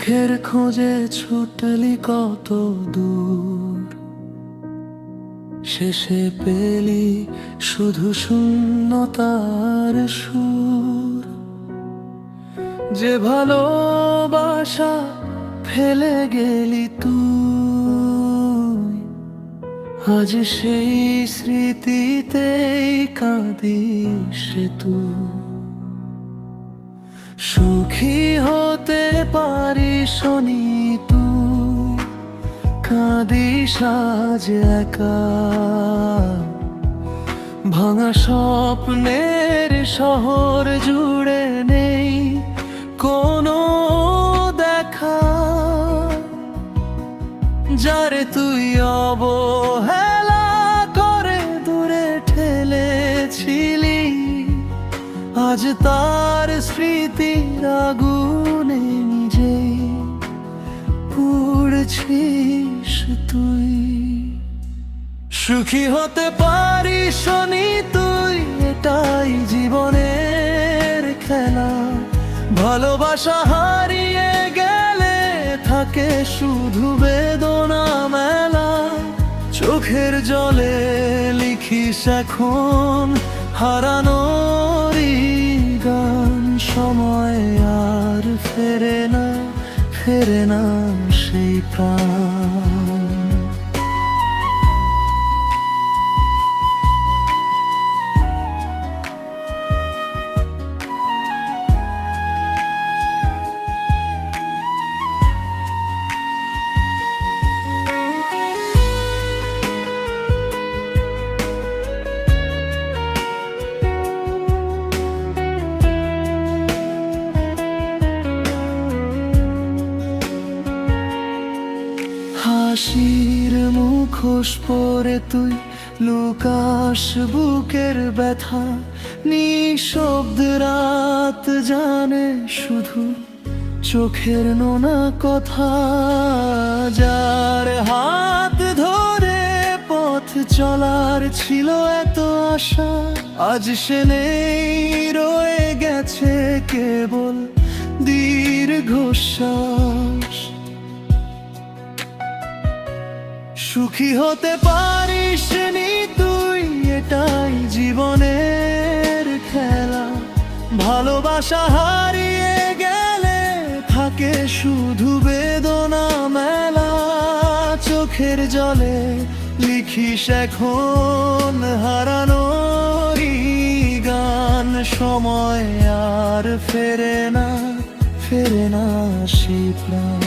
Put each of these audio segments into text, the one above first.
সুখের খোঁজে ছুটলি কত দূর, শেষে পেলি শুধু শূন্যতার সুর। যে ভালোবাসা ফেলে গেলি তুই, আজ সেই স্মৃতিতেই কাঁদিস তুই। সুখী হতে পারিস নি তুই, কাঁদিস আজ একা। ভাঙা স্বপ্নের শহর জুড়ে নেই কোনো দেখা, যারে তুই অবহেলা করে দূরে ঠেলেছিলি, আজ তার স্মৃতির আগুনে নিজেই পুড়ছিস তুই। সুখী হতে পারিস নি তুই, এটাই জীবনের খেলা। ভালোবাসা হারিয়ে গেলে থাকে শুধু বেদনা মেলা। চোখের জলে লিখিস এখন হারানোরই গান। সময় আর ফেরে না, ফেরে না সেই প্রাণ। হাসির মুখোশ পরে তুই লুকাস বুকের ব্যথা। নিঃশব্দ রাত জানে শুধু চোখের নোনা কথা। যার হাত ধরে পথ চলার ছিল এত আশা, আজ সে নেই, রয়ে গেছে কেবল দীর্ঘশ্বাস। সুখী হতে পারিস নি তুই, এটাই জীবনের খেলা। ভালোবাসা হারিয়ে গেলে থাকে শুধু বেদনা মেলা। চোখের জলে লিখিস এখন হারানোরই গান। সময় আর ফেরে না, ফেরে না সেই প্রাণ।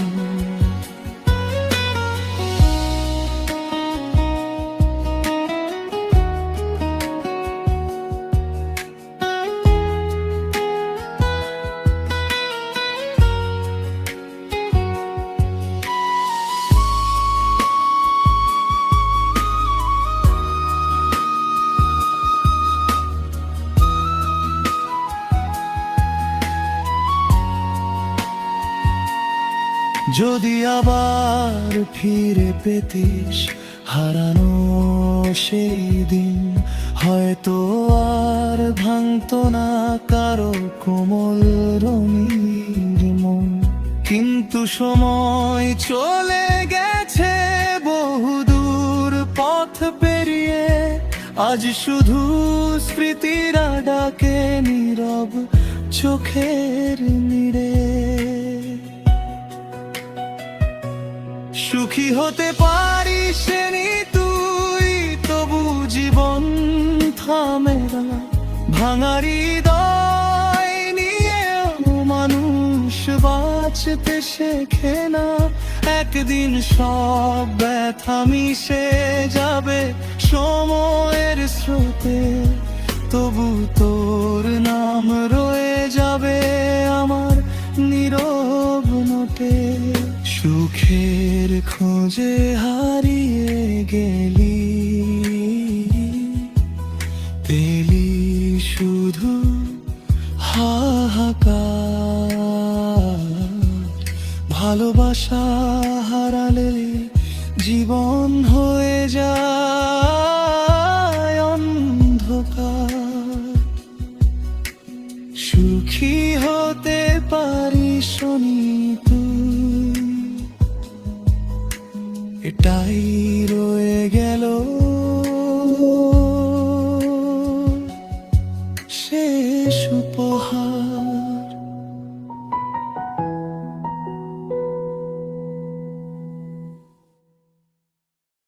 যদি আবার ফিরে পেতিস হারানো সেই দিন, হয়তো আর ভাঙতো না কারো কোমল রঙিন মন। কিন্তু সময় চলে গেছে বহুদূর পথ পেরিয়ে, আজ শুধু স্মৃতিরা ডাকে নীরব চোখের নিড়ে। সুখী হতে পারিস নি তুই, তবু জীবন থামে না। ভাঙা হৃদয় নিয়ে মানুষ বাঁচতে শেখে না। একদিন সব ব্যথা মিশে যাবে সময়ের স্রোতে, তবু তোর নাম রয়ে যাবে আমার নীরব নোটে। সুখের খোঁজে হারিয়ে গেলি, পেলি শুধু হাহাকার। ভালোবাসা হারালে জীবন হয়ে যায় অন্ধকার। সুখী হতে পারিস নি তুই। এটাই রয়ে গেল শেষ উপহার।